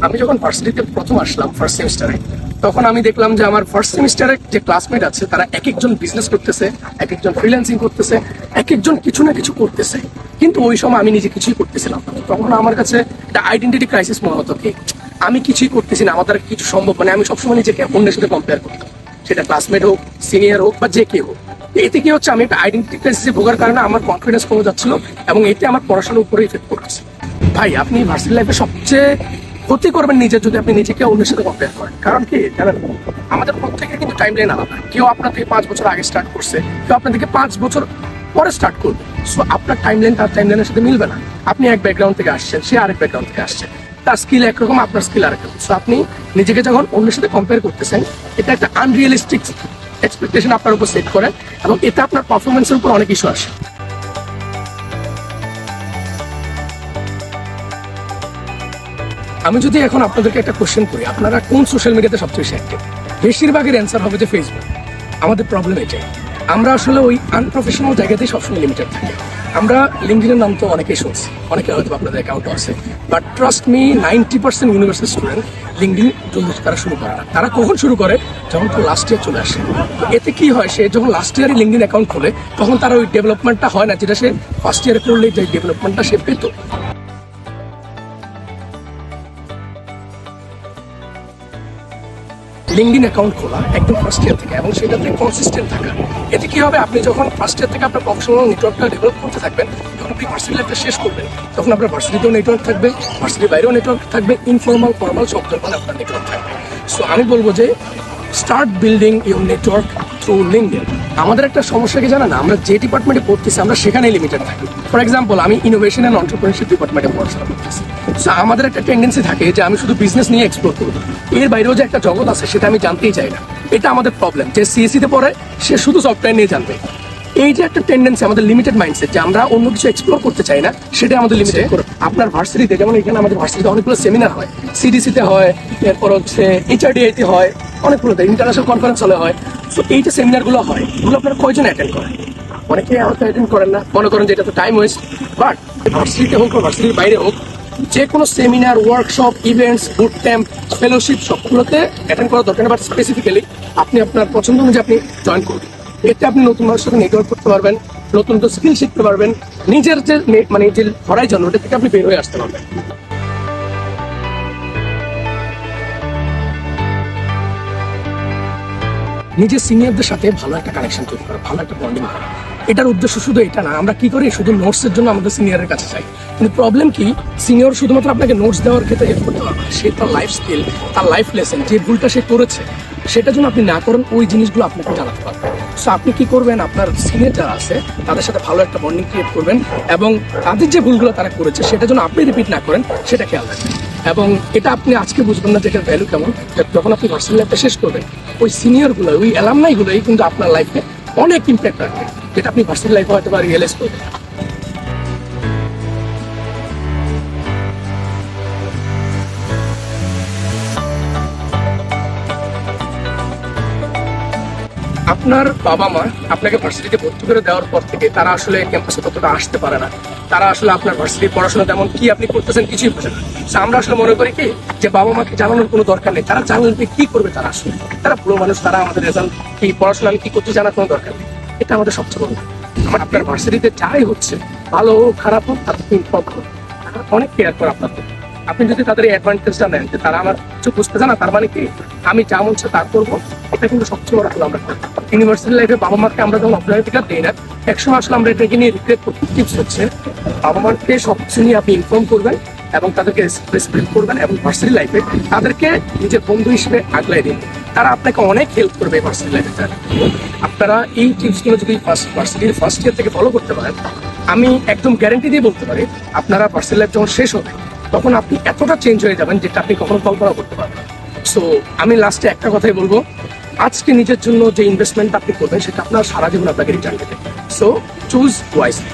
আমি যখন ভার্সিটিতে প্রথম আসলাম ফার্স্ট সেমিস্টারে, তখন আমি দেখলাম যে আমার ফার্স্ট সেমিস্টারের যে ক্লাসমেট আছে তারা এক একজন বিজনেস করতেছে, এক একজন ফ্রিল্যান্সিং করতেছে, এক একজন কিছু না কিছু করতেছে, কিন্তু ওই সময় আমি নিজে কিছুই করতেছিলাম। তখন আমার কাছে একটা আইডেন্টিটি ক্রাইসিস মনে হতো কি আমি কিছুই করতেছি না, আমাদের কিছু সম্ভব, মানে আমি সবসময় নিজেকে অন্যের সাথে কম্পেয়ার করতাম, সেটা ক্লাসমেট হোক, সিনিয়র হোক বা যে কেউ হোক। এতে কি হচ্ছে, আমি একটা আইডেন্টিটি ক্রাইসিসে ভোগার কারণে আমার কনফিডেন্স কমে যাচ্ছিল এবং এতে আমার পড়াশোনার উপরে ইফেক্ট পড়ছে। ভাই, আপনি ভার্সিটি লাইফে সবচেয়ে ক্ষতি করবেন নিজের যদি আপনি নিজেকে অন্যের সাথে কম্পেয়ার করেন। কারণ কি জানেন, আমাদের প্রত্যেকের কিন্তু টাইম লাইন আলাদা। কেউ আপনার থেকে 5 বছর আগে স্টার্ট করছে, কেউ আপনার থেকে 5 বছর পরে স্টার্ট করবে। সো আপনার টাইম লাইন তার টাইম লাইনের সাথে মিলবে না। আপনি এক ব্যাকগ্রাউন্ড থেকে আসছেন, সে আরেক ব্যাকগ্রাউন্ড থেকে আসছে, তার স্কিল একরকম, আপনার স্কিল আরেক রকম। সো আপনি নিজেকে যখন অন্যের সাথে কম্পেয়ার করতেছেন, এটা একটা আনরিয়েলিস্টিক এক্সপেকটেশন আপনার উপর সেট করেন এবং এতে আপনার পারফরমেন্সের উপর অনেক ইস্যু আসে। আমি যদি এখন আপনাদেরকে একটা কোশ্চেন করি, আপনারা কোন সোশ্যাল মিডিয়াতে সবচেয়ে বেশি অ্যাক্টিভ, বেশিরভাগের অ্যান্সার হবে যে ফেসবুক। আমাদের প্রবলেম এটাই, আমরা আসলে ওই আনপ্রফেশনাল জায়গাতেই সবসময় লিমিটেড থাকি। আমরা লিঙ্কডিনের নাম তো অনেকেই শুনছি, অনেকে হয়তো আপনাদের অ্যাকাউন্টও আছে, but trust me 90% university student LinkedIn জলদি তারা শুরু করে না। তারা কখন শুরু করে, যখন তো লাস্ট ইয়ার চলে আসে। তো এতে কি হয়, সে যখন লাস্ট ইয়ারে লিঙ্কডিন অ্যাকাউন্ট খোলে তখন তার ওই ডেভেলপমেন্টটা হয় না, যেটা সে ফার্স্ট ইয়ারে করলে যে ডেভেলপমেন্টটা সে পেত। লিঙ্কডিন অ্যাকাউন্ট খোলা একদম ফার্স্ট ইয়ার থেকে এবং সেটাতে কনসিস্টেন্ট থাকা, এতে কি হবে, আপনি যখন ফার্স্ট ইয়ার থেকে আপনার প্রফেশনাল নেটওয়ার্কটা ডেভেলপ করতে থাকবেন, যখন আপনি ভার্সিটি লাইফটা শেষ করবেন তখন আপনার ভার্সিটিতেও নেটওয়ার্ক থাকবে, ভার্সিটির বাইরেও নেটওয়ার্ক থাকবে, ইনফর্মাল ফর্মাল সব ধরনের আপনার নেটওয়ার্ক থাকবে। সো আমি বলবো যে start building your network through LinkedIn. আমাদের একটা সমস্যা কি জানেন, আমরা যে ডিপার্টমেন্টে পড়তেছি আমরা সেখানেই লিমিটেড থাকি। ফর এক্সাম্পল, আমি ইনোভেশন অ্যান্ড এন্টারপ্রেনারশিপ ডিপার্টমেন্টে পড়াশোনা করতেছি। সো আমাদের একটা টেন্ডেন্সি থাকে যে আমি শুধু বিজনেস নিয়ে এক্সপ্লোর করব, এর বাইরেও যে একটা জগৎ আছে সেটা আমি জানতেই চাই না। এটা আমাদের প্রবলেম। যে সিএসসিতে পড়ে সে শুধু সফটওয়্যার নিয়ে জানবে, এই যে একটা টেন্ডেন্সি, আমাদের লিমিটেড মাইন্ডসেট যে আমরা অন্য কিছু এক্সপ্লোর করতে চাই না, সেটা আমাদের লিমিটেড করে। আপনার ভার্সিটিতে যেমন এখানে আমাদের ভার্সিটিতে অনেকগুলো সেমিনার হয়, সিডিসিতে হয়, এরপর হচ্ছে এইচআরডিআইতে হয়, অনেকগুলোতে ইন্টারন্যাশনাল কনফারেন্স হলে হয়। সো এই যে সেমিনারগুলো হয়, এগুলো আপনারা কয়জন অ্যাটেন্ড করেন? অনেকে হয়তো অ্যাটেন্ড করেন না, মনে করেন যে এটা তো টাইম ওয়েস্ট। বাট ভার্সিটিতে হোক বা ভার্সিটির বাইরে হোক, যে কোনো seminar, workshop, events, boot camp, fellowship সবগুলোতে অ্যাটেন্ড করা দরকার। বাট স্পেসিফিক্যালি আপনি আপনার পছন্দ অনুযায়ী আপনি জয়েন করবেন। এতে আপনি নতুন মানুষের সাথে নেটওয়ার্ক করতে পারবেন, নতুন নতুন স্কিল শিখতে পারবেন, নিজের যে মানে যে হরাইজন ওটা থেকে আপনি বের হয়ে আসতে পারবেন। নিজের সিনিয়রদের সাথে ভালো একটা কানেকশন তৈরি করা, ভালো একটা বন্ডিং করা, এটার উদ্দেশ্য শুধু এটা না। আমরা কি করি, শুধু নোটসের জন্য আমাদের সিনিয়রের কাছে চাই, কিন্তু প্রবলেম কি, সিনিয়র শুধুমাত্র আপনাকে নোটস দেওয়ার ক্ষেত্রে হেল্প করতে পারবে, সে তার লাইফ স্কিল, তার লাইফ লেসন, যে ভুলটা সে করেছে সেটা যেন আপনি না করেন, ওই জিনিসগুলো আপনাকে জানাতে পারবেন। সো আপনি কি করবেন, আপনার সিনিয়র যারা আছে তাদের সাথে ভালো একটা বন্ডিং ক্রিয়েট করবেন এবং তাদের যে ভুলগুলো তারা করেছে সেটা যেন আপনি রিপিট না করেন সেটা খেয়াল রাখবেন। এবং এটা আপনি আজকে বুঝবেন না যে এটার ভ্যালু কেমন, যখন আপনি ভার্সিটি লাইফটা শেষ করবেন, ওই সিনিয়রগুলো, ওই অ্যালামনাইগুলোই কিন্তু আপনার লাইফে অনেক ইম্প্যাক্ট রাখবে, যেটা আপনি ভার্সিটি লাইফে হয়তো বা রিয়েলাইজ করবেন। আপনার বাবা মা আপনাকে ভার্সিটিতে ভর্তি করে দেওয়ার পর থেকে তারা আসলে ক্যাম্পাসে ততটা আসতে পারে না, তারা আসলে আপনার ভার্সিটির পড়াশোনা তেমন কি আপনি করতেছেন কিছুই বোঝে না। আমরা আসলে মনে করি কি যে বাবা মাকে জানানোর কোনো দরকার নেই, তারা জানলে কি করবে, তারা আসলে তারা পুরো মানুষ, তারা আমাদের রেজাল্ট কি, পড়াশোনা আমি কি করতে জানার কোনো দরকার নেই। এটা আমাদের সবচেয়ে বড়। আপনার ভার্সিটিতে যাই হচ্ছে, ভালো হোক খারাপ হোক, তাদেরকে ইনফর্ম করুন, তারা অনেক কেয়ার করে আপনাদের। আপনি যদি তাদের এই অ্যাডভান্টেজটা নেন যে তারা আমার কিছু বুঝতে জানা, তার মানে কি আমি যা মন তা করবো, এটা কিন্তু সবচেয়ে বড় হলো। আমরা ইউনিভার্সিটি লাইফে বাবা মাকে আমরা যখন অগ্রাধিকার দিই না, একসময় আসলে আমরা এটাকে নিয়ে রিগ্রেট করতে। টিপস হচ্ছে বাবা মাকে সব কিছু নিয়ে আপনি ইনফর্ম করবেন এবং তাদেরকে রেসপেক্ট করবেন এবং ভার্সিটি লাইফে তাদেরকে নিজের বন্ধু হিসেবে আগলাই দিন, তারা আপনাকে অনেক হেল্প করবে ভার্সিটি লাইফে। আপনারা এই টিপসগুলো যদি ভার্সিটির ফার্স্ট ইয়ার থেকে ফলো করতে পারেন, আমি একদম গ্যারান্টি দিয়ে বলতে পারি আপনারা ভার্সিটি লাইফ যখন শেষ হবে তখন আপনি এতটা চেঞ্জ হয়ে যাবেন যেটা আপনি কখনো কল্পনা করতে পারবেন। সো আমি লাস্টে একটা কথাই বলবো, আজকে নিজের জন্য যে ইনভেস্টমেন্ট আপনি করবেন সেটা আপনার সারা জীবন আপনাকে রিটার্ন দেবে। So choose wisely.